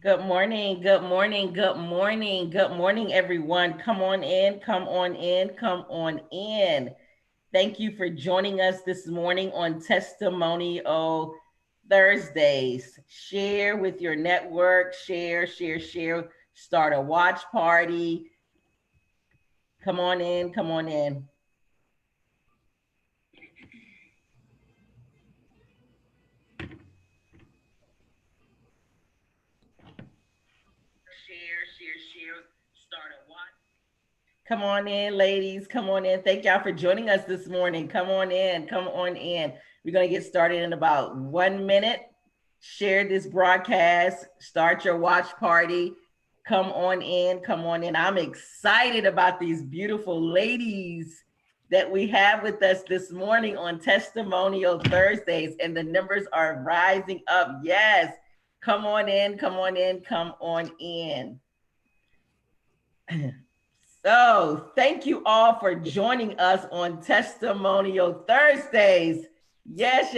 Good morning, good morning, good morning, good morning, everyone. Come on in, come on in, come on in. Thank you for joining us this morning on Testimonial Thursdays. Share with your network, share. Start a watch party. Come on in, come on in. Share. Start a watch. Come on in, ladies. Come on in. Thank y'all for joining us this morning. Come on in. Come on in. We're going to get started in about 1 minute. Share this broadcast. Start your watch party. Come on in. Come on in. I'm excited about these beautiful ladies that we have with us this morning on Testimonial Thursdays, and the numbers are rising up. Yes. Come on in. Come on in. Come on in. So, thank you all for joining us on Testimonial Thursdays. Yes.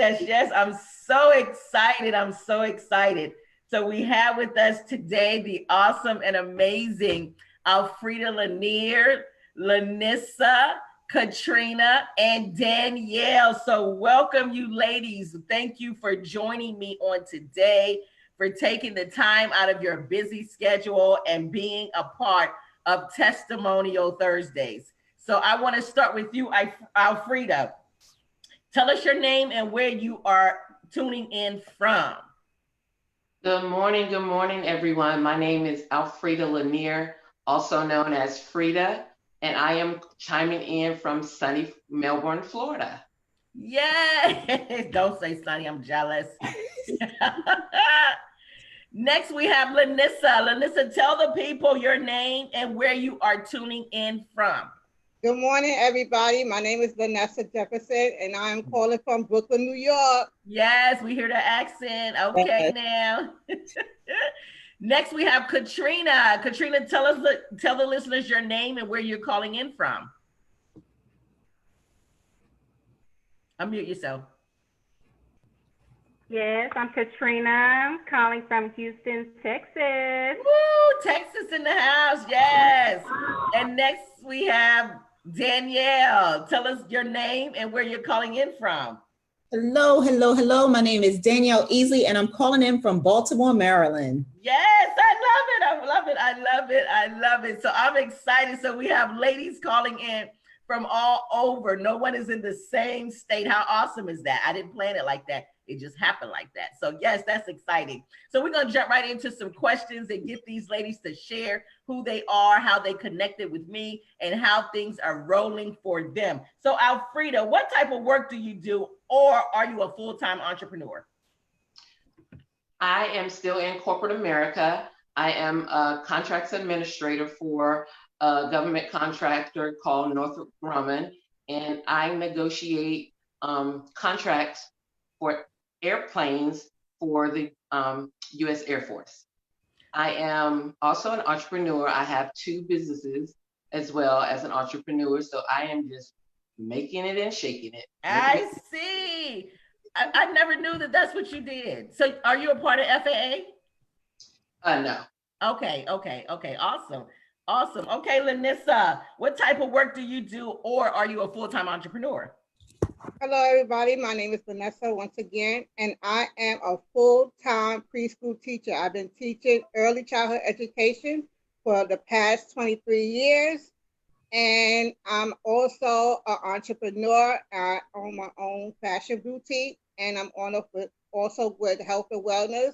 I'm so excited. I'm so excited. So, we have with us today the awesome and amazing Alfreda Lanier, Lanissa, Katrina, and Danielle. So, welcome you ladies. Thank you for joining me on today, for taking the time out of your busy schedule and being a part of Testimonial Thursdays. So I want to start with you, Alfreda. Tell us your name and where you are tuning in from. Good morning, everyone. My name is Alfreda Lanier, also known as Frida, and I am chiming in from sunny Melbourne, Florida. Yay! Don't say sunny, I'm jealous. Next, we have Lanissa. Lanissa, tell the people your name and where you are tuning in from. Good morning, everybody. My name is Lanissa Jefferson, and I'm calling from Brooklyn, New York. Yes, we hear the accent. Okay, now. Next, we have Katrina. Katrina, tell the listeners your name and where you're calling in from. Unmute yourself. Yes, I'm Katrina, calling from Houston, Texas. Woo, Texas in the house, yes. And next we have Danielle. Tell us your name and where you're calling in from. Hello. My name is Danielle Easley, and I'm calling in from Baltimore, Maryland. Yes, I love it. So I'm excited. So we have ladies calling in from all over. No one is in the same state. How awesome is that? I didn't plan it like that. It just happened like that. So yes, that's exciting. So we're going to jump right into some questions and get these ladies to share who they are, how they connected with me, and how things are rolling for them. So Alfreda, what type of work do you do, or are you a full-time entrepreneur? I am still in corporate America. I am a contracts administrator for a government contractor called Northrop Grumman, and I negotiate contracts for airplanes for the U.S. Air Force. I am also an entrepreneur. I have 2 businesses as well as an entrepreneur, so I am just making it and shaking it. I see. I never knew that that's what you did. So are you a part of FAA? No. Okay. Awesome. Okay, Lanissa, what type of work do you do, or are you a full-time entrepreneur? Hello, everybody. My name is Vanessa once again, and I am a full-time preschool teacher. I've been teaching early childhood education for the past 23 years, and I'm also an entrepreneur. I own my own fashion boutique, and I'm also with health and wellness,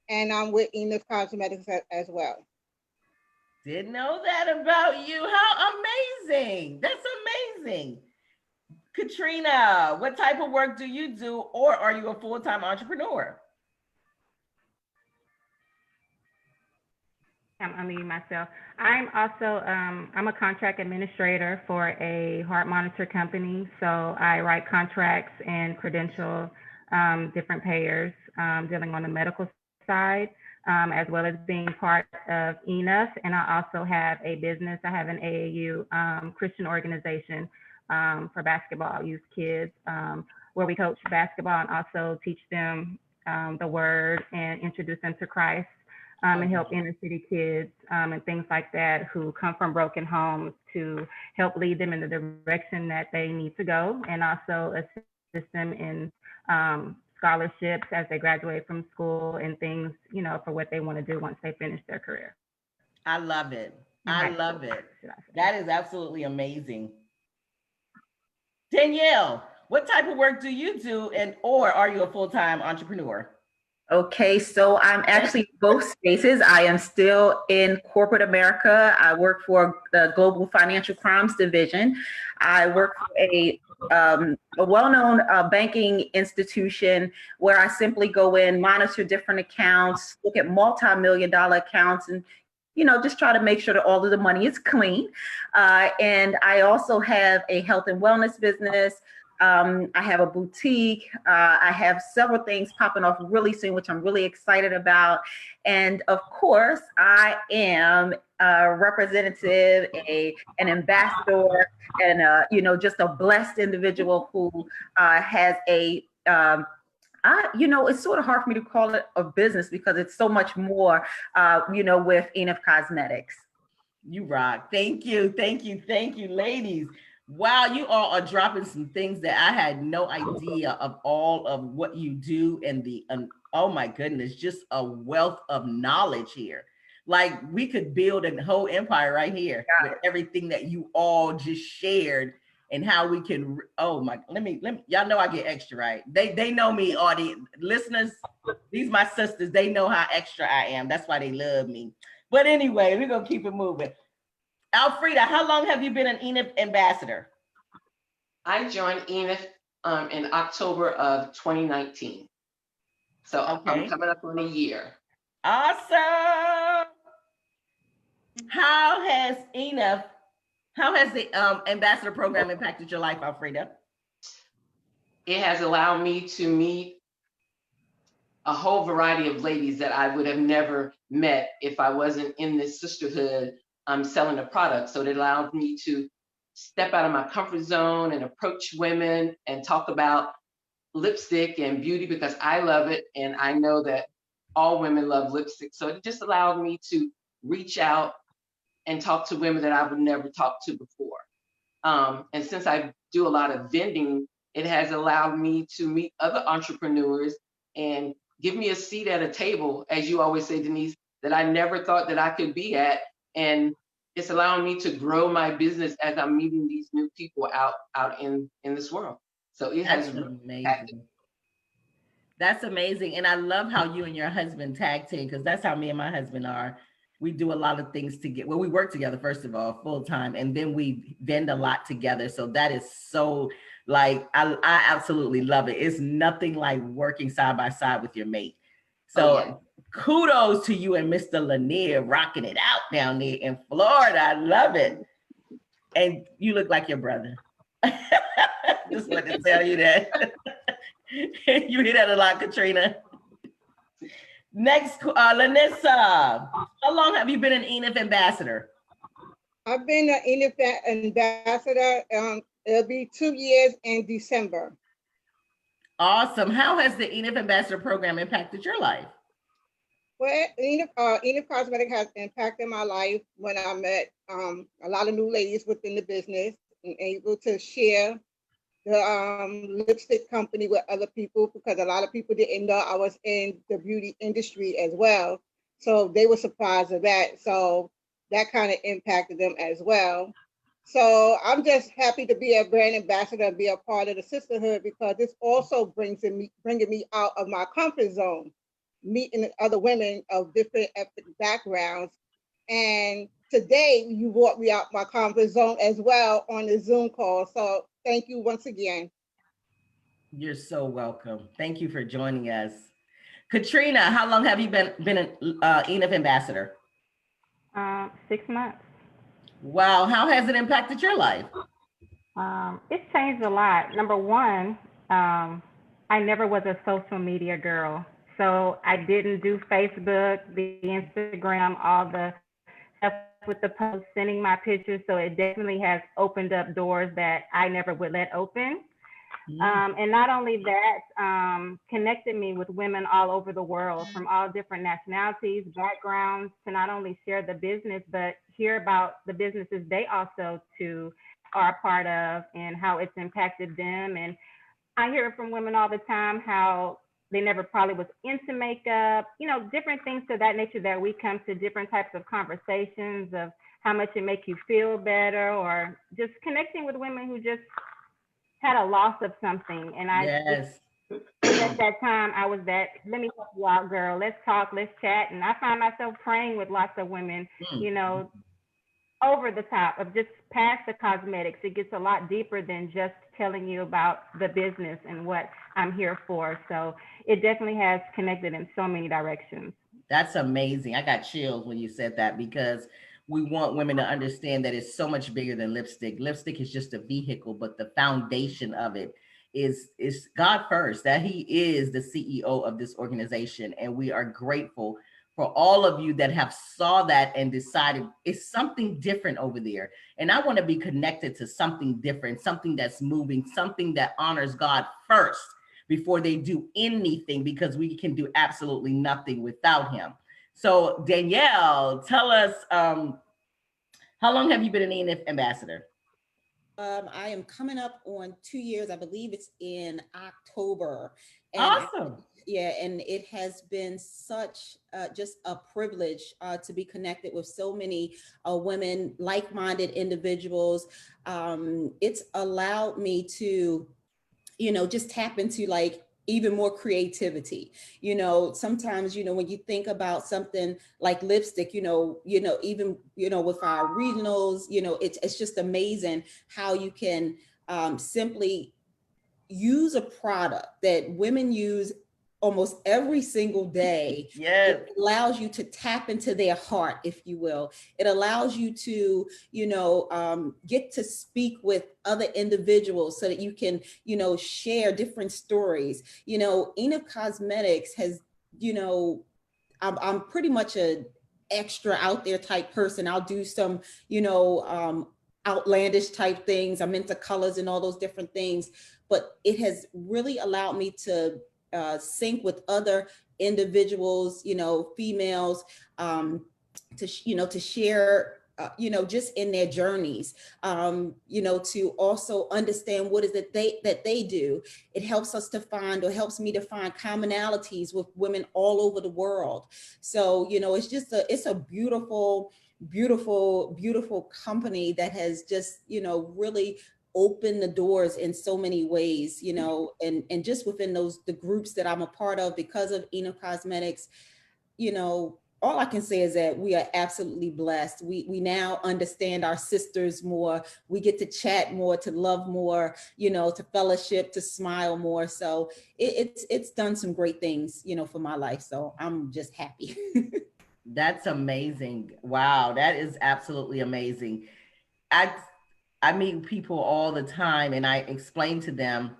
and I'm with Enos Cosmetics as well. Didn't know that about you. How amazing. That's amazing. Katrina, what type of work do you do, or are you a full-time entrepreneur? I'm unmuting myself. I'm also I'm a contract administrator for a heart monitor company. So I write contracts and credential different payers dealing on the medical side, as well as being part of ENUF. And I also have a business. I have an AAU Christian organization for basketball youth kids, where we coach basketball and also teach them the word and introduce them to Christ. and help inner city kids and things like that who come from broken homes to help lead them in the direction that they need to go, and also assist them in scholarships as they graduate from school and things, for what they want to do once they finish their career. I love it. I love it. That is absolutely amazing. Danielle, what type of work do you do, or are you a full-time entrepreneur? Okay, so I'm actually both spaces. I am still in corporate America. I work for the Global Financial Crimes Division. I work for a well-known banking institution where I simply go in, monitor different accounts, look at multi-million-dollar accounts, and just try to make sure that all of the money is clean. And I also have a health and wellness business. I have a boutique. I have several things popping off really soon, which I'm really excited about. And of course, I am a representative, an ambassador, and just a blessed individual who has a it's sort of hard for me to call it a business because it's so much more, with Enough Cosmetics. You rock. Thank you. Thank you. Thank you, ladies. Wow, you all are dropping some things that I had no idea of, all of what you do, and oh my goodness, just a wealth of knowledge here. Like, we could build a whole empire right here with everything that you all just shared, and how we can, let me, y'all know I get extra, right? They know me, audience, listeners, these my sisters, they know how extra I am. That's why they love me. But anyway, we're gonna keep it moving. Alfreda, how long have you been an Enough ambassador? I joined Enough in October of 2019. So I'm coming up on a year. Awesome. How has the ambassador program impacted your life, Alfreda? It has allowed me to meet a whole variety of ladies that I would have never met if I wasn't in this sisterhood selling a product. So it allowed me to step out of my comfort zone and approach women and talk about lipstick and beauty, because I love it. And I know that all women love lipstick. So it just allowed me to reach out and talk to women that I would never talk to before. And since I do a lot of vending, it has allowed me to meet other entrepreneurs and give me a seat at a table, as you always say, Denise, that I never thought that I could be at. And it's allowing me to grow my business as I'm meeting these new people out in this world. So it has amazing. That's amazing. And I love how you and your husband tag team, because that's how me and my husband are. We do a lot of things together. Well, we work together, first of all, full time, and then we vend a lot together. So that is so, like, I absolutely love it. It's nothing like working side by side with your mate. So kudos to you and Mr. Lanier rocking it out down there in Florida. I love it. And you look like your brother. Just wanted to tell you that. You hear that a lot, Katrina. Next, Lanissa, how long have you been an Enough ambassador? I've been an Enough ambassador. It'll be 2 years in December. Awesome. How has the Enough ambassador program impacted your life? Well, Enough Cosmetics has impacted my life when I met a lot of new ladies within the business and able to share the lipstick company with other people, because a lot of people didn't know I was in the beauty industry as well. So they were surprised of that. So that kind of impacted them as well. So I'm just happy to be a brand ambassador and be a part of the sisterhood, because this also bringing me out of my comfort zone, meeting other women of different ethnic backgrounds. And today you brought me out my comfort zone as well on the Zoom call. So thank you once again. You're so welcome. Thank you for joining us. Katrina, how long have you been an Enough ambassador? 6 months. Wow. How has it impacted your life? It's changed a lot. Number one, I never was a social media girl. So I didn't do Facebook, the Instagram, all the stuff with the posts, sending my pictures. So it definitely has opened up doors that I never would let open. And not only that, connected me with women all over the world from all different nationalities, backgrounds, to not only share the business, but hear about the businesses they also too are a part of and how it's impacted them. And I hear from women all the time how they never probably was into makeup, different things to that nature, that we come to different types of conversations of how much it makes you feel better, or just connecting with women who just had a loss of something. And Yes. at that time, I was that, let me help you out, girl. Let's talk, let's chat. And I find myself praying with lots of women, over the top of just past the cosmetics. It gets a lot deeper than just telling you about the business and what I'm here for. So it definitely has connected in so many directions. That's amazing. I got chills when you said that, because we want women to understand that it's so much bigger than lipstick. Lipstick is just a vehicle, but the foundation of it is God first, that He is the CEO of this organization. And we are grateful for all of you that have saw that and decided it's something different over there. And I want to be connected to something different, something that's moving, something that honors God first before they do anything, because we can do absolutely nothing without Him. So Danielle, tell us, how long have you been an ENF ambassador? I am coming up on 2 years. I believe it's in October. And awesome. And it has been such just a privilege to be connected with so many women, like-minded individuals. It's allowed me to, just tap into like even more creativity. Sometimes, when you think about something like lipstick, even, with our regionals, it's just amazing how you can simply use a product that women use almost every single day. Yes. It allows you to tap into their heart, if you will. It allows you to, get to speak with other individuals so that you can, share different stories. ENF Cosmetics has, I'm pretty much a extra out there type person. I'll do some, outlandish type things. I'm into colors and all those different things, but it has really allowed me to sync with other individuals, females, to share, just in their journeys, to also understand what is it that they do. It helps us to find, or helps me to find, commonalities with women all over the world. So, it's a beautiful, beautiful, beautiful company that has just, really open the doors in so many ways, and just within the groups that I'm a part of because of ENF Cosmetics, all I can say is that we are absolutely blessed. We now understand our sisters more. We get to chat more, to love more, to fellowship, to smile more. So it's done some great things, for my life. So I'm just happy. That's amazing. Wow, that is absolutely amazing. I meet people all the time and I explain to them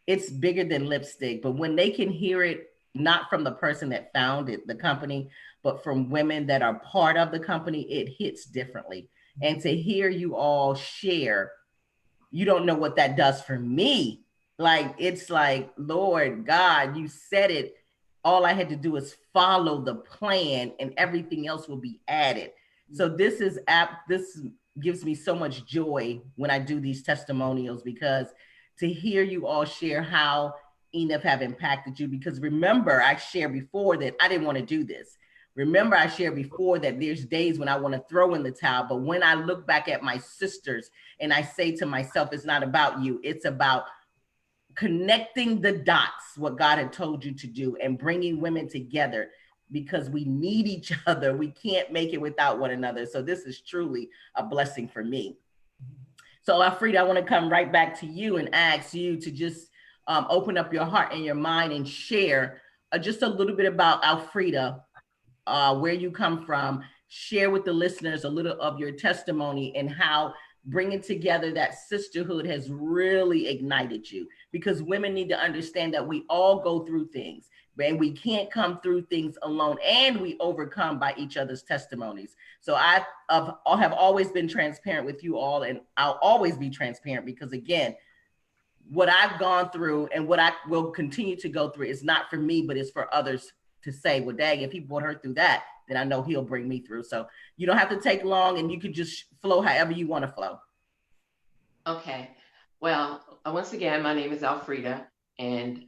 it's bigger than lipstick, but when they can hear it, not from the person that founded the company, but from women that are part of the company, it hits differently. And to hear you all share, you don't know what that does for me. Like, it's like, Lord God, you said it. All I had to do is follow the plan and everything else will be added. So this gives me so much joy when I do these testimonials, because to hear you all share how ENF have impacted you, because remember, I shared before that I didn't want to do this. Remember, I shared before that there's days when I want to throw in the towel, but when I look back at my sisters and I say to myself, it's not about you, it's about connecting the dots, what God had told you to do, and bringing women together, because we need each other. We can't make it without one another. So this is truly a blessing for me. So Alfreda, I want to come right back to you and ask you to just open up your heart and your mind and share just a little bit about Alfreda, where you come from. Share with the listeners a little of your testimony and how bringing together that sisterhood has really ignited you, because women need to understand that we all go through things, and we can't come through things alone, and we overcome by each other's testimonies. So I have always been transparent with you all, and I'll always be transparent, because again, what I've gone through and what I will continue to go through is not for me, but it's for others to say, well, dang, if he brought her through that, then I know he'll bring me through. So you don't have to take long, and you can just flow however you want to flow. Okay. Well, once again, my name is Alfreda, and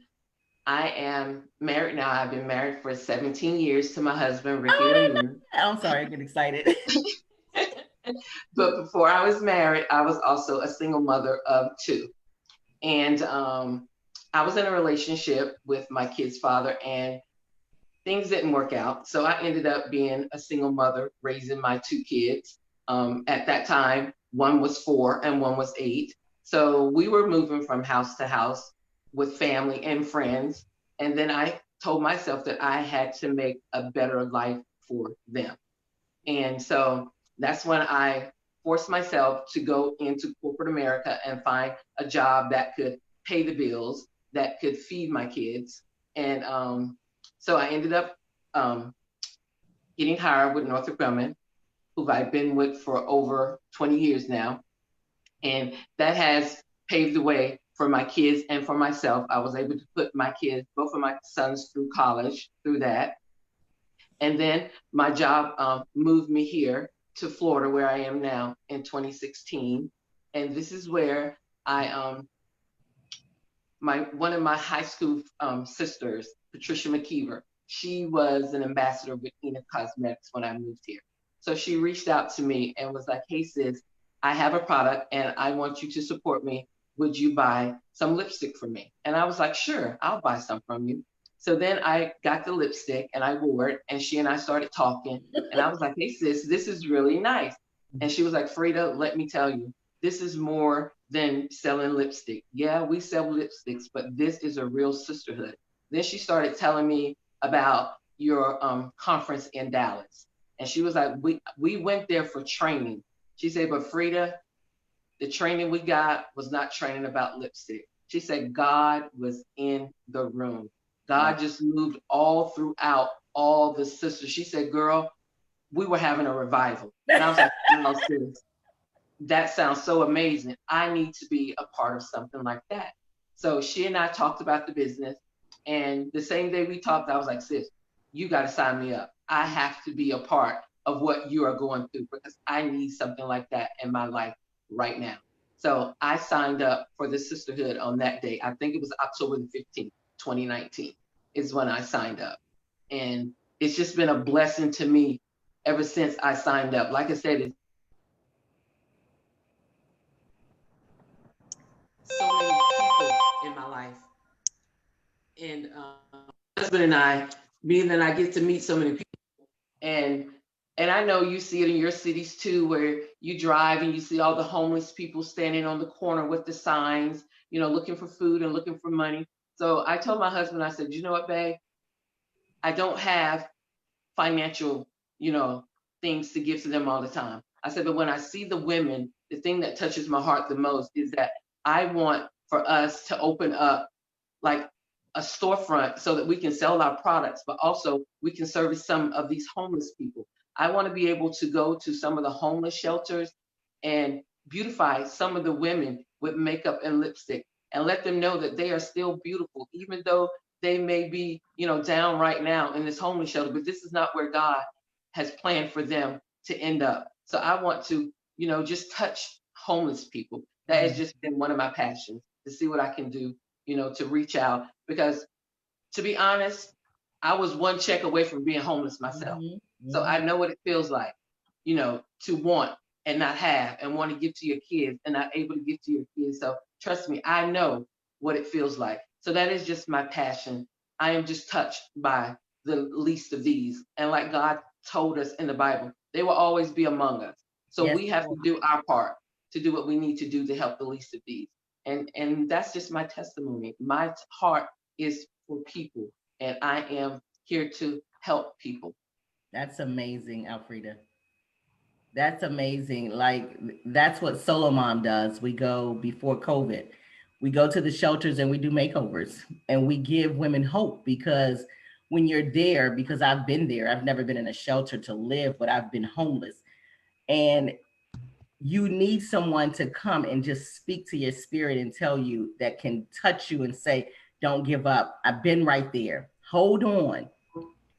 I am married now. I've been married for 17 years to my husband, Ricky Ramin. I'm sorry, I get excited. But before I was married, I was also a single mother of two. And I was in a relationship with my kid's father, and things didn't work out. So I ended up being a single mother raising my two kids. At that time, one was 4 and one was 8. So we were moving from house to house with family and friends. And then I told myself that I had to make a better life for them. And so that's when I forced myself to go into corporate America and find a job that could pay the bills, that could feed my kids. And so I ended up getting hired with Northrop Grumman, who I've been with for over 20 years now. And that has paved the way for my kids and for myself. I was able to put my kids, both of my sons, through college through that. And then my job moved me here to Florida, where I am now, in 2016. And this is where I one of my high school sisters, Patricia McKeever, she was an ambassador with Ena Cosmetics when I moved here. So she reached out to me and was like, hey sis, I have a product and I want you to support me. Would you buy some lipstick for me? And I was like, sure, I'll buy some from you. So then I got the lipstick and I wore it, and she and I started talking. And I was like, hey sis, this is really nice. And she was like, Frida, let me tell you, this is more than selling lipstick. Yeah, we sell lipsticks, but this is a real sisterhood. Then she started telling me about your conference in Dallas. And she was like, we went there for training. She said, but Frida, the training we got was not training about lipstick. She said, God was in the room. God just moved all throughout all the sisters. She said, girl, we were having a revival. And I was like, wow, sis, that sounds so amazing. I need to be a part of something like that. So she and I talked about the business. And the same day we talked, I was like, sis, you got to sign me up. I have to be a part of what you are going through, because I need something like that in my life right now. So I signed up for the sisterhood on that day. I think it was October the 15th, 2019 is when I signed up. And it's just been a blessing to me ever since I signed up. Like I said, it's so many people in my life. And my husband and I, being that I get to meet so many people, and I know you see it in your cities too, where you drive and you see all the homeless people standing on the corner with the signs, you know, looking for food and looking for money. So I told my husband, I said, you know what, babe? I don't have financial, you know, things to give to them all the time. I said, but when I see the women, the thing that touches my heart the most is that I want for us to open up like a storefront so that we can sell our products, but also we can service some of these homeless people. I want to be able to go to some of the homeless shelters and beautify some of the women with makeup and lipstick and let them know that they are still beautiful, even though they may be, you know, down right now in this homeless shelter, but this is not where God has planned for them to end up. So I want to, you know, just touch homeless people. That has just been one of my passions, to see what I can do, you know, to reach out. Because to be honest, I was one check away from being homeless myself. So I know what it feels like, you know, to want and not have, and want to give to your kids and not able to give to your kids. So trust me, I know what it feels like. So that is just my passion. I am just touched by the least of these. And like God told us in the Bible, they will always be among us. So Yes, we have to do our part to do what we need to do to help the least of these. And that's just my testimony. My heart is for people, and I am here to help people. that's amazing, Alfreda. That's amazing. Like, that's what Solo Mom does. We go before COVID. We go to the shelters and we do makeovers and we give women hope, because when you're there, because I've been there, I've never been in a shelter to live, but I've been homeless. And you need someone to come and just speak to your spirit and tell you, that can touch you and say, don't give up. I've been right there. Hold on.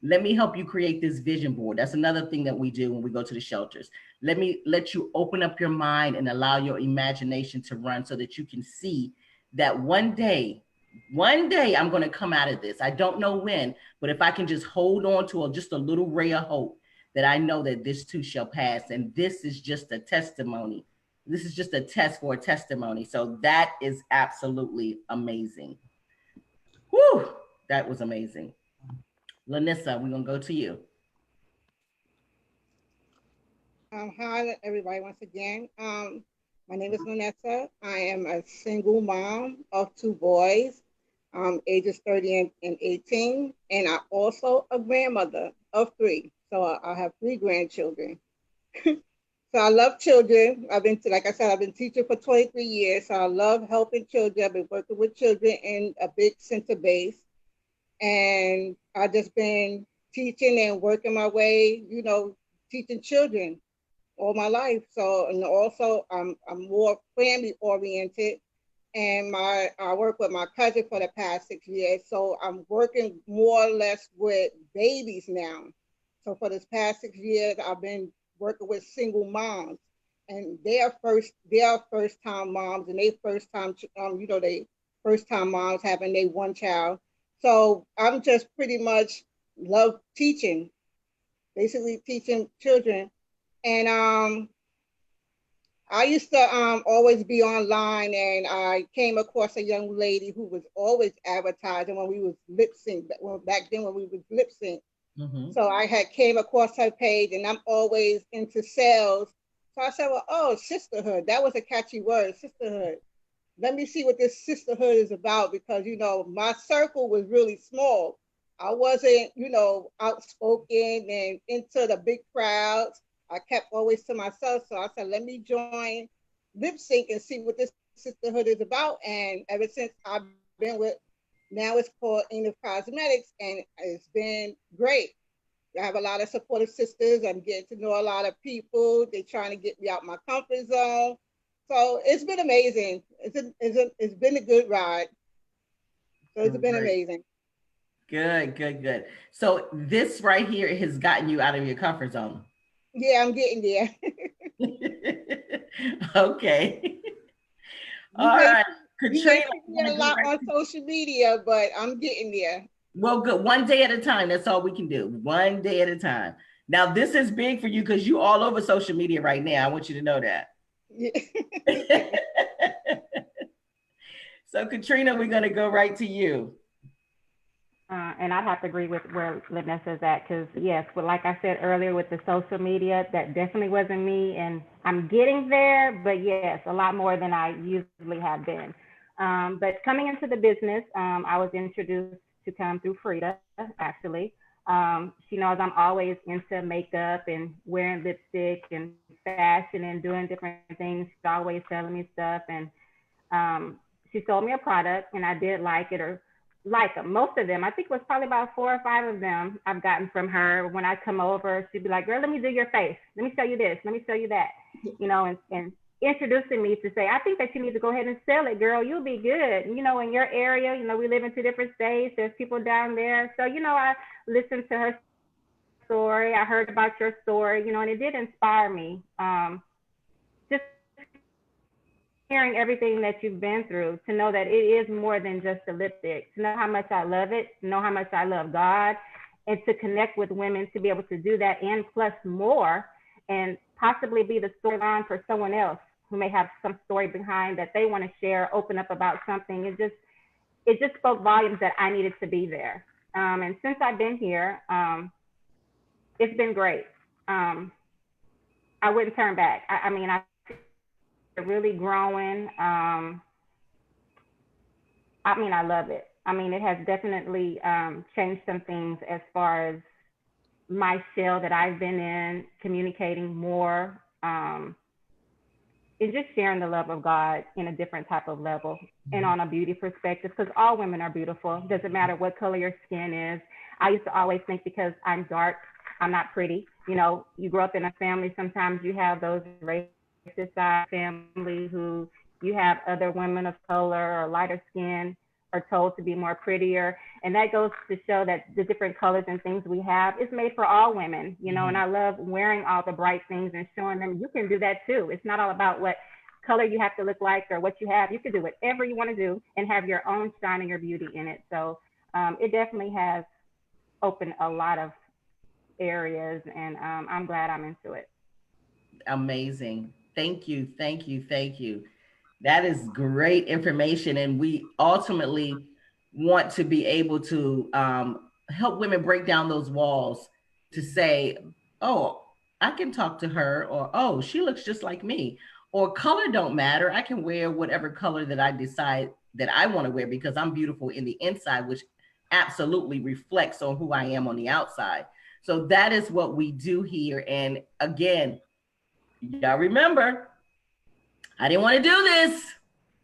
Let me help you create this vision board. That's another thing that we do when we go to the shelters. Let you open up your mind and allow your imagination to run so that you can see that one day I'm going to come out of this. I don't know when, but if I can just hold on to just a little ray of hope, that I know that this too shall pass. And this is just a testimony. This is just a test for a testimony. So that is absolutely amazing. Whew, that was amazing. Lanissa, we're going to go to you. Hi, everybody, once again. My name is Vanessa. I am a single mom of 2 boys, ages 30 and 18, and I also a grandmother of 3. So I have 3 grandchildren. So I love children. Like I said, I've been teaching for 23 years. So I love helping children. I've been working with children in a big center base. And I've just been teaching and working my way, teaching children all my life. So, and also I'm more family oriented, and I work with my cousin for the past 6 years. So I'm working more or less with babies now. So for this past 6 years, I've been working with single moms, and they are first time moms, and they first time moms having their one child. So I'm just pretty much love teaching, basically teaching children. And I used to always be online, and I came across a young lady who was always advertising when we was lip sync, back then when we was lip sync. Mm-hmm. So I had came across her page, and I'm always into sales. So I said, well, oh, sisterhood. That was a catchy word, sisterhood. Let me see what this sisterhood is about, because, my circle was really small. I wasn't, outspoken and into the big crowds. I kept always to myself. So I said, let me join Lip Sync and see what this sisterhood is about. And ever since I've been with, now it's called Enough Cosmetics, and it's been great. I have a lot of supportive sisters. I'm getting to know a lot of people. They're trying to get me out my comfort zone. So it's been amazing. It's been a good ride. So it's been amazing. Good. So this right here has gotten you out of your comfort zone. Yeah, I'm getting there. Okay. All right. Katrina, you a lot on social media, but I'm getting there. Well, good. One day at a time. That's all we can do. One day at a time. Now, this is big for you because you all over social media right now. I want you to know that. Yeah. So, Katrina, we're going to go right to you. And I'd have to agree with where Vanessa's at, because yes, but like I said earlier with the social media, that definitely wasn't me, and I'm getting there, but yes, a lot more than I usually have been. But coming into the business, I was introduced to come through Frida, actually. She knows I'm always into makeup and wearing lipstick and fashion and doing different things. She's always telling me stuff, and she sold me a product, and I did like it, or like them. Most of them, I think it was probably about 4 or 5 of them I've gotten from her. When I come over, she'd be like, girl, let me do your face. Let me show you this. Let me show you that. And introducing me to say, I think that you need to go ahead and sell it, girl. You'll be good. In your area, we live in 2 different states. There's people down there. So, I listened to her story. I heard about your story, and it did inspire me. Just hearing everything that you've been through, to know that it is more than just a lipstick, to know how much I love it, to know how much I love God, and to connect with women to be able to do that and plus more, and possibly be the storyline for someone else who may have some story behind that they want to share, open up about something. It just spoke volumes that I needed to be there. And since I've been here, it's been great. I wouldn't turn back. I really growing. I love it. It has definitely changed some things as far as my shell that I've been in, communicating more, and just sharing the love of God in a different type of level, and on a beauty perspective, because all women are beautiful. Doesn't matter what color your skin is. I used to always think because I'm dark, I'm not pretty. You grow up in a family, sometimes you have those racial society, family who you have other women of color or lighter skin are told to be more prettier. And that goes to show that the different colors and things we have is made for all women, you know, and I love wearing all the bright things and showing them you can do that too. It's not all about what color you have to look like or what you have. You can do whatever you want to do and have your own shine and your beauty in it. So it definitely has opened a lot of areas, and I'm glad I'm into it. Amazing. Thank you. Thank you. Thank you. That is great information. And we ultimately want to be able to help women break down those walls to say, oh, I can talk to her, or oh, she looks just like me, or color don't matter. I can wear whatever color that I decide that I want to wear because I'm beautiful in the inside, which absolutely reflects on who I am on the outside. So that is what we do here. And again, y'all remember, I didn't want to do this,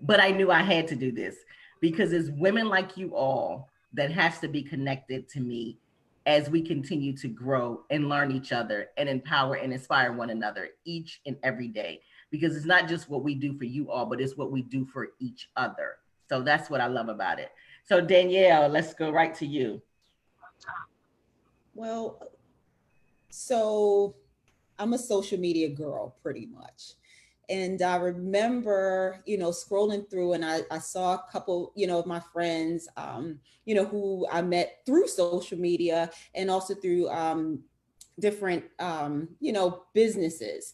but I knew I had to do this because it's women like you all that has to be connected to me as we continue to grow and learn each other and empower and inspire one another each and every day. Because it's not just what we do for you all, but it's what we do for each other. So that's what I love about it. So Danielle, let's go right to you. Well, so I'm a social media girl pretty much. And I remember, scrolling through and I saw a couple, of my friends, who I met through social media and also through different, businesses.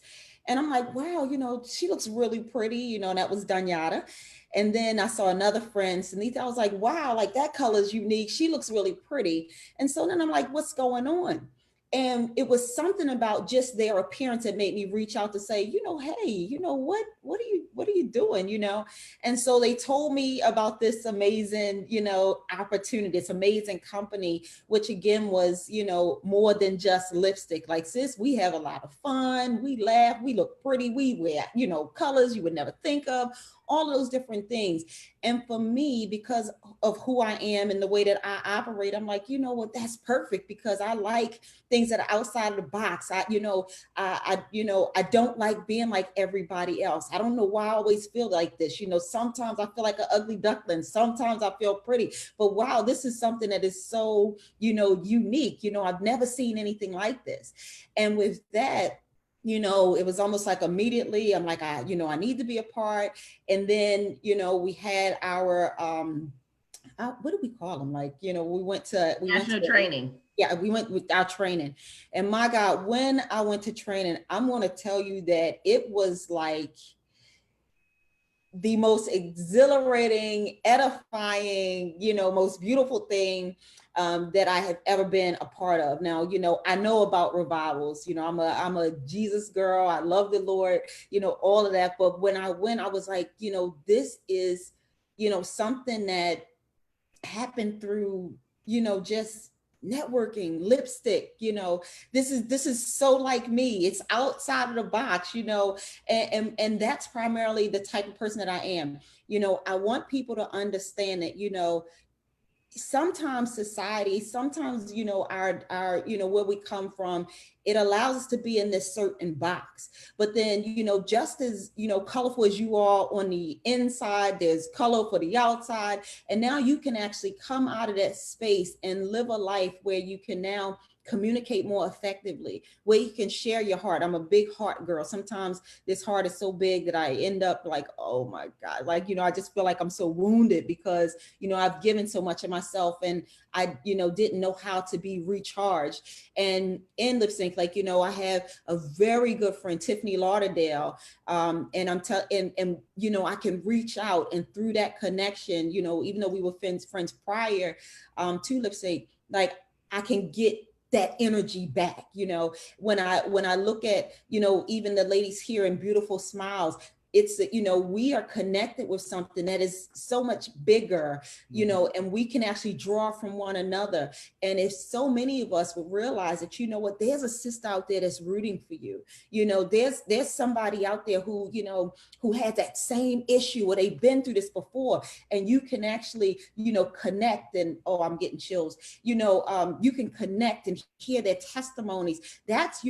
And I'm like, wow, she looks really pretty, and that was Danyata. And then I saw another friend, Sunita. I was like, wow, like that color is unique. She looks really pretty. And so then I'm like, what's going on? And it was something about just their appearance that made me reach out to say, hey, what are you doing, And so they told me about this amazing, opportunity, this amazing company, which again was, more than just lipstick. Like, sis, we have a lot of fun. We laugh, we look pretty, we wear, colors you would never think of, all those different things. And for me, because of who I am and the way that I operate, I'm like, that's perfect because I like things that are outside of the box. I don't like being like everybody else. I don't know why I always feel like this. Sometimes I feel like an ugly duckling. Sometimes I feel pretty, but wow, this is something that is so, unique. I've never seen anything like this. And with that, it was almost like immediately I'm like, I need to be a part. And then, we had our, what do we call them? Like, we went to training. Yeah, we went with our training. And my God, when I went to training, I'm going to tell you that it was like the most exhilarating, edifying, most beautiful thing that I have ever been a part of. Now, I know about revivals. I'm a Jesus girl. I love the Lord. All of that. But when I went, I was like, this is, something that happened through, just networking, lipstick, this is so like me. It's outside of the box, and that's primarily the type of person that I am. I want people to understand that, sometimes society, sometimes, our, where we come from, it allows us to be in this certain box. But then, just as, colorful as you are on the inside, there's color for the outside. And now you can actually come out of that space and live a life where you can now communicate more effectively, where you can share your heart. I'm a big heart girl. Sometimes this heart is so big that I end up like, oh my God, like, I just feel like I'm so wounded because, I've given so much of myself and I, didn't know how to be recharged. And in lip sync, like, I have a very good friend, Tiffany Lauderdale. And I can reach out, and through that connection, even though we were friends prior to lip sync, like I can get that energy back. When I look at, even the ladies here in beautiful smiles, it's, we are connected with something that is so much bigger, and we can actually draw from one another. And if so many of us would realize that, there's a sister out there that's rooting for you. There's somebody out there who, who has that same issue or they've been through this before, and you can actually, connect and, oh, I'm getting chills, you can connect and hear their testimonies. That's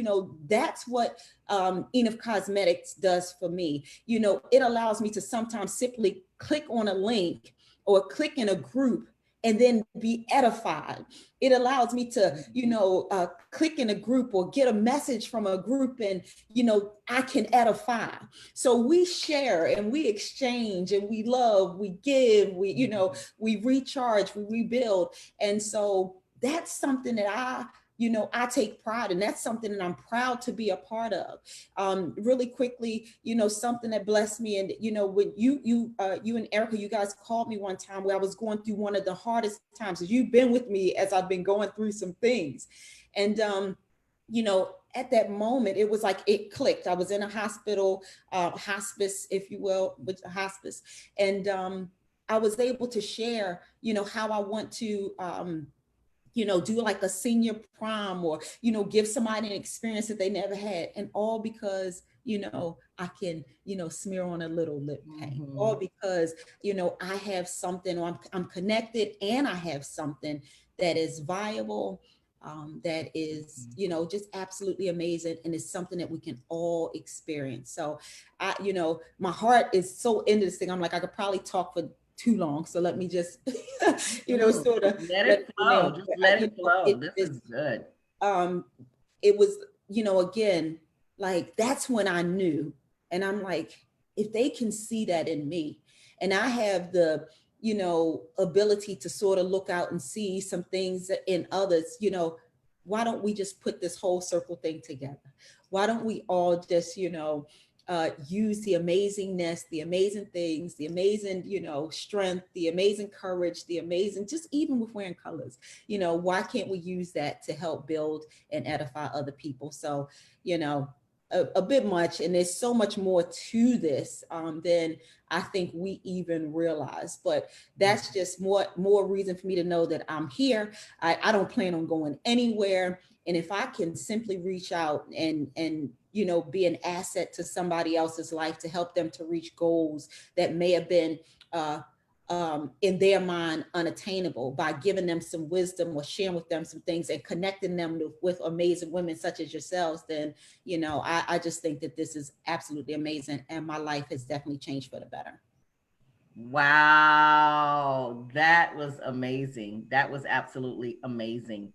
what Enough Cosmetics does for me. You know, it allows me to sometimes simply click on a link or click in a group and then be edified. It allows me to, you know, click in a group or get a message from a group and, you know, I can edify. So we share and we exchange and we love, we give, we, you know, we recharge, we rebuild. And so that's something that I take pride in. That's something that I'm proud to be a part of. Really quickly, you know, something that blessed me. And, you know, when you and Erica, you guys called me one time where I was going through one of the hardest times. You've been with me as I've been going through some things. And, you know, at that moment, it was like it clicked. I was in a hospital, hospice, if you will, with a hospice. And I was able to share, you know, how I want to, you know, do like a senior prom or, you know, give somebody an experience that they never had. And all because, you know, I can, you know, smear on a little lip paint, all because, you know, I have something, or I'm connected and I have something that is viable, that is, you know, just absolutely amazing. And it's something that we can all experience. So you know, my heart is so into this thing. I'm like, I could probably talk for too long. So let me just, you know, sort of let it flow. Just let it flow. This is good. It was, you know, again, like that's when I knew. And I'm like, if they can see that in me, and I have the, you know, ability to sort of look out and see some things in others, you know, why don't we just put this whole circle thing together? Why don't we all just, you know, use the amazingness, the amazing things, the amazing, you know, strength, the amazing courage, the amazing, just even with wearing colors, you know, why can't we use that to help build and edify other people? So, you know, a bit much, and there's so much more to this than I think we even realize. But that's just more reason for me to know that I'm here. I don't plan on going anywhere. And if I can simply reach out and you know, be an asset to somebody else's life to help them to reach goals that may have been in their mind unattainable, by giving them some wisdom or sharing with them some things and connecting them with amazing women such as yourselves, then, you know, I just think that this is absolutely amazing. And my life has definitely changed for the better. Wow. That was amazing. That was absolutely amazing.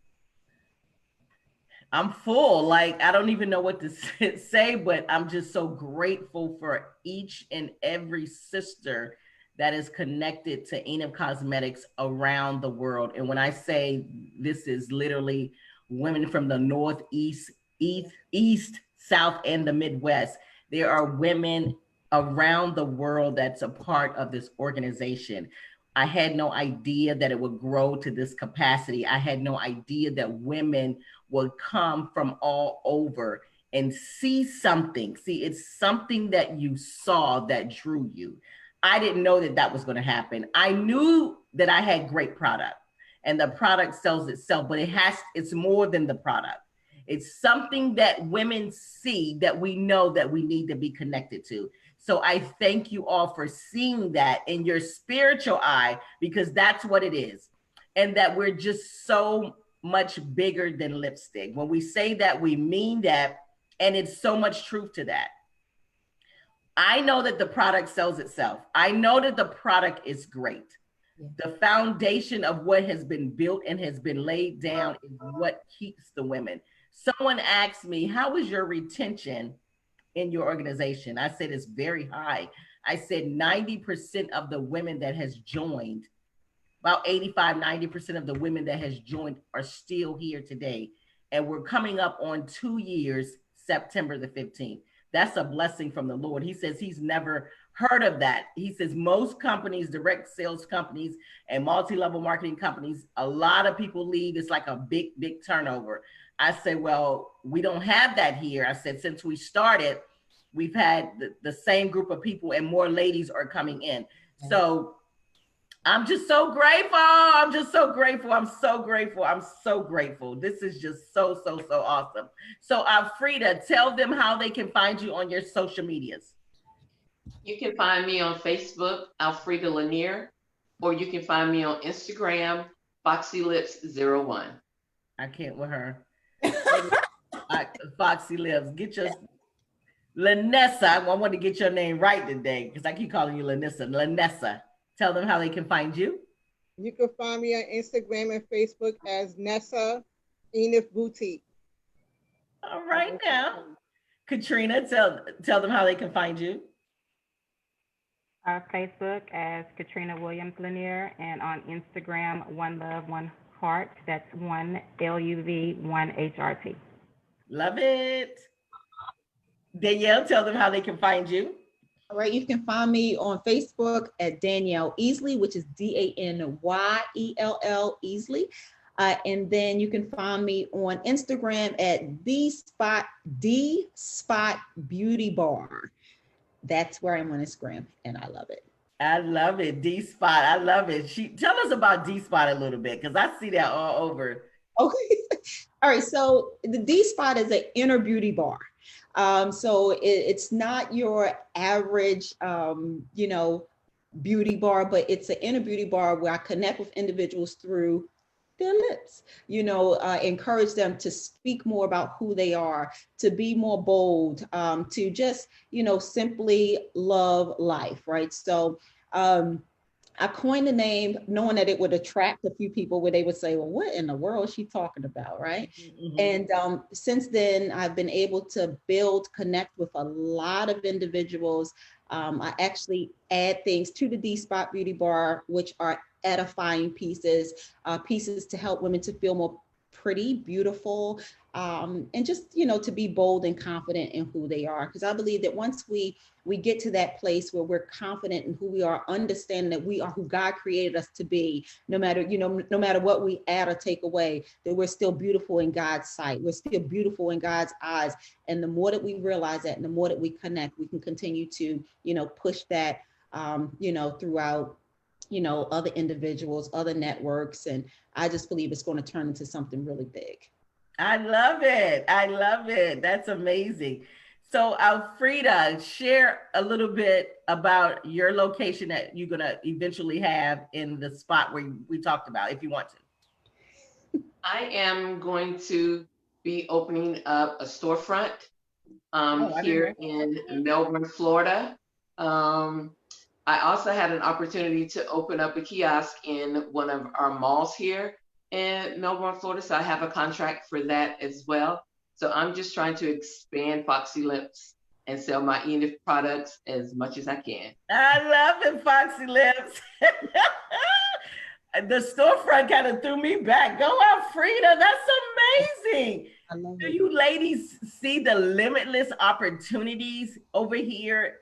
I'm full. Like, I don't even know what to say, but I'm just so grateful for each and every sister that is connected to Enough Cosmetics around the world. And when I say this is literally women from the Northeast, East, South, and the Midwest, there are women around the world that's a part of this organization. I had no idea that it would grow to this capacity. I had no idea that women would come from all over and see something. See, it's something that you saw that drew you. I didn't know that that was going to happen. I knew that I had great product and the product sells itself, but it's more than the product. It's something that women see that we know that we need to be connected to. So I thank you all for seeing that in your spiritual eye, because that's what it is. And that we're just so much bigger than lipstick. When we say that, we mean that, and it's so much truth to that. I know that the product sells itself. I know that the product is great. Yeah. The foundation of what has been built and has been laid down is what keeps the women. Someone asked me, how is your retention in your organization? I said, it's very high. I said 90% of the women that has joined, about 85, 90% of the women that has joined are still here today. And we're coming up on 2 years, September the 15th. That's a blessing from the Lord. He says he's never heard of that. He says most companies, direct sales companies and multi-level marketing companies, a lot of people leave. It's like a big, big turnover. I said, well, we don't have that here. I said, since we started, we've had the same group of people and more ladies are coming in. So I'm just so grateful. I'm just so grateful. I'm so grateful. I'm so grateful. This is just so, so, so awesome. So Frida, tell them how they can find you on your social medias. You can find me on Facebook, Alfreda Lanier, or you can find me on Instagram, FoxyLips01. I can't with her. Foxy Lips. Get your Lanessa, I want to get your name right today because I keep calling you Lanessa. Lanessa, tell them how they can find you. You can find me on Instagram and Facebook as Nessa Enif Boutique. All right now. Katrina, tell them how they can find you. Facebook as Katrina Williams Lanier, and on Instagram, One Love, One Heart. That's one LUV, one HRT. Love it. Danielle, tell them how they can find you. All right, you can find me on Facebook at Danielle Easley, which is DANYELL Easley. And then you can find me on Instagram at D Spot Beauty Bar. That's where I'm on Instagram, and I love it. I love it. D Spot. I love it. Tell us about D Spot a little bit, because I see that all over. Okay. All right. So the D Spot is an inner beauty bar. So it's not your average, beauty bar, but it's an inner beauty bar where I connect with individuals through their lips, encourage them to speak more about who they are, to be more bold, to just, simply love life, right? So I coined the name knowing that it would attract a few people where they would say, well, what in the world is she talking about, right? Mm-hmm. And since then, I've been able to connect with a lot of individuals. I actually add things to the D Spot Beauty Bar, which are edifying pieces to help women to feel more pretty, beautiful, and just, to be bold and confident in who they are. Because I believe that once we get to that place where we're confident in who we are, understanding that we are who God created us to be, no matter what we add or take away, that we're still beautiful in God's sight. We're still beautiful in God's eyes. And the more that we realize that, and the more that we connect, we can continue to, push that, throughout, other individuals, other networks. And I just believe it's going to turn into something really big. I love it. I love it. That's amazing. So Alfreda, share a little bit about your location that you're going to eventually have in the spot where we talked about, if you want to. I am going to be opening up a storefront here in Melbourne, Florida. I also had an opportunity to open up a kiosk in one of our malls here in Melbourne, Florida. So I have a contract for that as well. So I'm just trying to expand Foxy Lips and sell my Enif products as much as I can. I love it, Foxy Lips. The storefront kind of threw me back. Go Alfreda, that's amazing. I love it. Do you ladies see the limitless opportunities over here?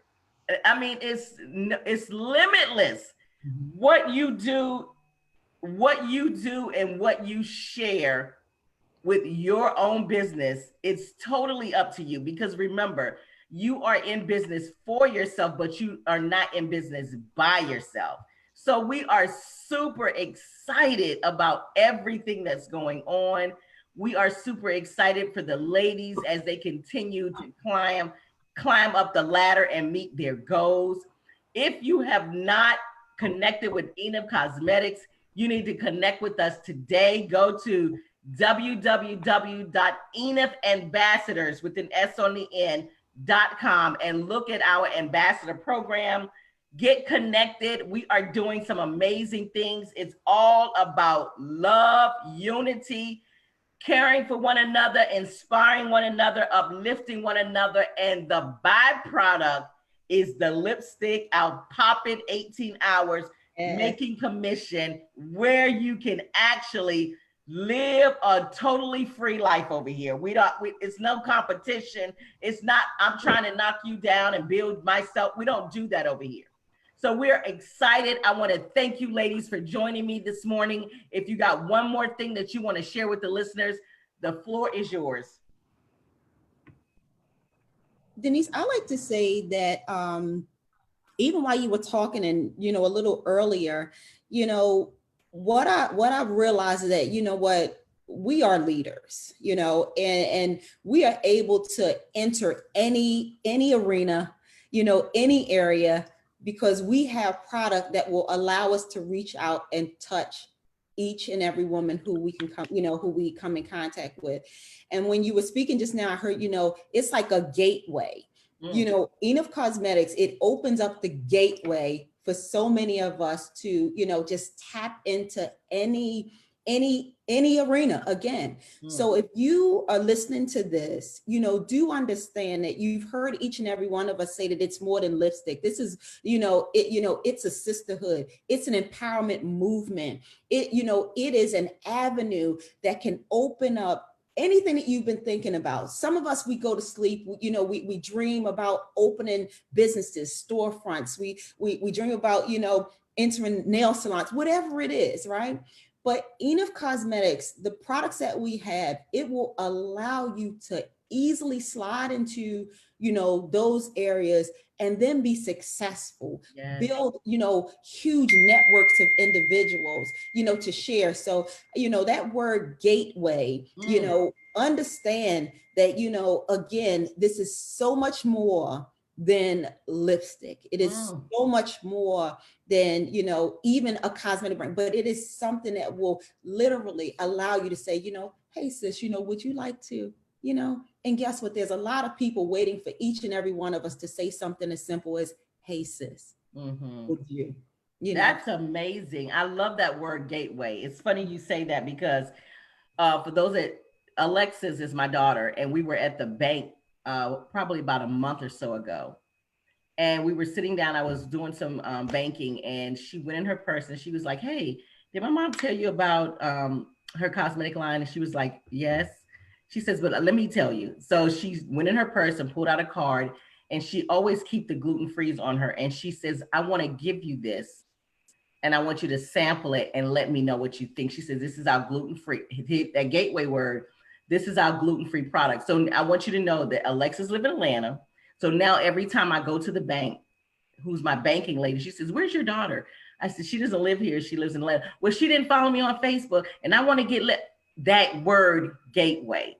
I mean, it's limitless. Mm-hmm. What you do and what you share with your own business, it's totally up to you, because remember, you are in business for yourself, but you are not in business by yourself. So we are super excited about everything that's going on. We are super excited for the ladies as they continue to climb up the ladder and meet their goals. If you have not connected with Enif Cosmetics, you need to connect with us today. Go to www.enifambassadors with an S on the end.com and look at our ambassador program. Get connected. We are doing some amazing things. It's all about love, unity, caring for one another, inspiring one another, uplifting one another. And the byproduct is the lipstick. I'll pop it 18 hours, making commission, where you can actually live a totally free life over here. It's no competition. It's not, I'm trying to knock you down and build myself. We don't do that over here. So we're excited. I want to thank you ladies for joining me this morning. If you got one more thing that you want to share with the listeners, the floor is yours. Denise, I like to say that even while you were talking and, a little earlier, what I've realized is that, we are leaders, and we are able to enter any arena, any area, because we have product that will allow us to reach out and touch each and every woman who we can come, who we come in contact with. And when you were speaking just now, I heard, it's like a gateway. You know, Enough Cosmetics, it opens up the gateway for so many of us to, you know, just tap into any arena again. So if you are listening to this, you know, do understand that you've heard each and every one of us say that it's more than lipstick. This is, it's a sisterhood. It's an empowerment movement. It is an avenue that can open up anything that you've been thinking about. Some of us, we go to sleep, we dream about opening businesses, storefronts. We dream about, entering nail salons, whatever it is, right? But Enough Cosmetics, the products that we have, it will allow you to easily slide into, those areas and then be successful, build, huge networks of individuals, to share. So, that word gateway, understand that, again, this is so much more than lipstick. It is so much more than, even a cosmetic brand, but it is something that will literally allow you to say, hey sis, would you like to, and guess what? There's a lot of people waiting for each and every one of us to say something as simple as, hey sis, would you? That's amazing. I love that word gateway. It's funny you say that because for those that, Alexis is my daughter, and we were at the bank probably about a month or so ago. And we were sitting down, I was doing some banking, and she went in her purse and she was like, hey, did my mom tell you about her cosmetic line? And she was like, yes. She says, but let me tell you. So she went in her purse and pulled out a card, and she always keep the gluten-free on her. And she says, I want to give you this, and I want you to sample it and let me know what you think. She says, this is our gluten-free, that gateway word, this is our gluten-free product. So I want you to know that Alexis lives in Atlanta. So now every time I go to the bank, who's my banking lady, she says, where's your daughter? I said, she doesn't live here. She lives in Atlanta. Well, she didn't follow me on Facebook, and I want to get that word gateway.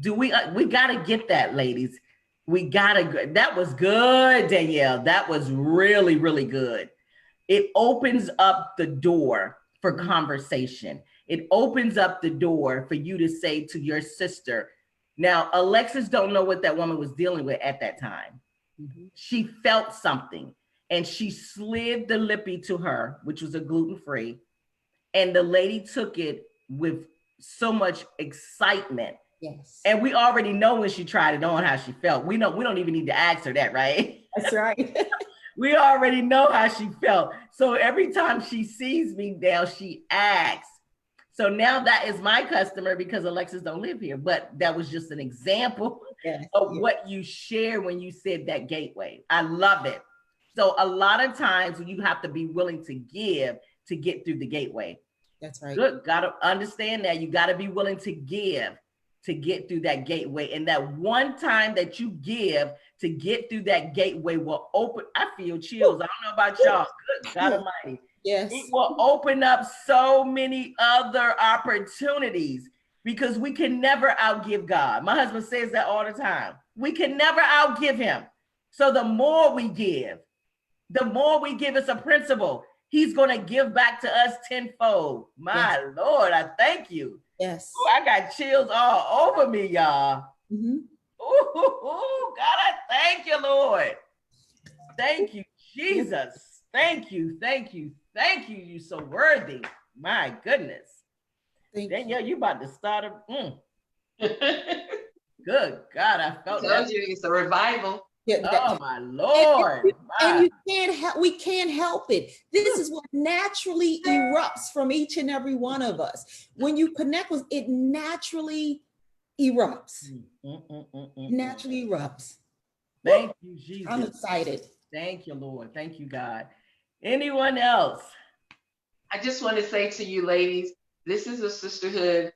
We got to get that, ladies. That was good, Danielle. That was really, really good. It opens up the door for conversation. It opens up the door for you to say to your sister. Now, Alexis don't know what that woman was dealing with at that time. She felt something, and she slid the lippy to her, which was a gluten-free, and the lady took it with so much excitement. Yes. And we already know when she tried it on how she felt. We don't even need to ask her that, right? That's right. We already know how she felt. So every time she sees me now, she asks. So now that is my customer because Alexis don't live here. But that was just an example of what you share when you said that gateway. I love it. So a lot of times you have to be willing to give to get through the gateway. That's right. Good. Got to understand that. You got to be willing to give to get through that gateway. And that one time that you give to get through that gateway will open. I feel chills. I don't know about y'all. Good God Almighty. Yes. It will open up so many other opportunities because we can never outgive God. My husband says that all the time. We can never outgive him. So the more we give, it's a principle. He's going to give back to us tenfold. My Lord, I thank you. Yes. Ooh, I got chills all over me, y'all. Ooh, God, I thank you, Lord. Thank you, Jesus. Thank you. You're so worthy. My goodness. Danielle, you about to start Good God, I felt that. I told you it's a revival. Oh my Lord. And we can't help it. This is what naturally erupts from each and every one of us. When you connect with it, naturally erupts. Naturally erupts. Thank you, Jesus. I'm excited. Thank you, Lord. Thank you, God. Anyone else? I just want to say to you ladies, this is a sisterhood.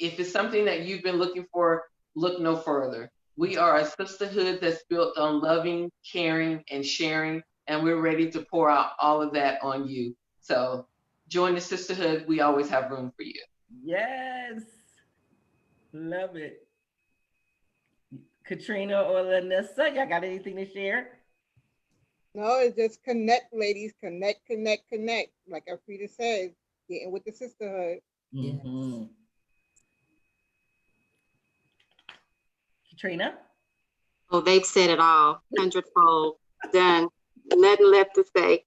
If it's something that you've been looking for, look no further. We are a sisterhood that's built on loving, caring, and sharing, and we're ready to pour out all of that on you. So join the sisterhood. We always have room for you. Yes. Love it. Katrina or Lanessa, y'all got anything to share? No, it's just connect, ladies. Connect. Like Afrida said, getting with the sisterhood. Katrina? Oh, they've said it all, 100-fold, done, nothing left to say.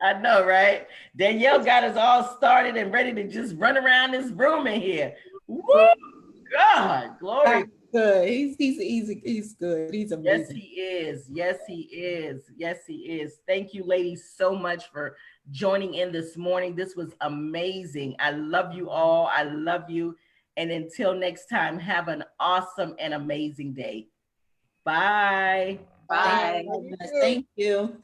I know, right? Danielle got us all started and ready to just run around this room in here. Woo! God, glory. Good. He's good. He's amazing. Yes, he is. Yes, he is. Yes, he is. Thank you, ladies, so much for joining in this morning. This was amazing. I love you all. I love you. And until next time, have an awesome and amazing day. Bye. Bye. Thank you.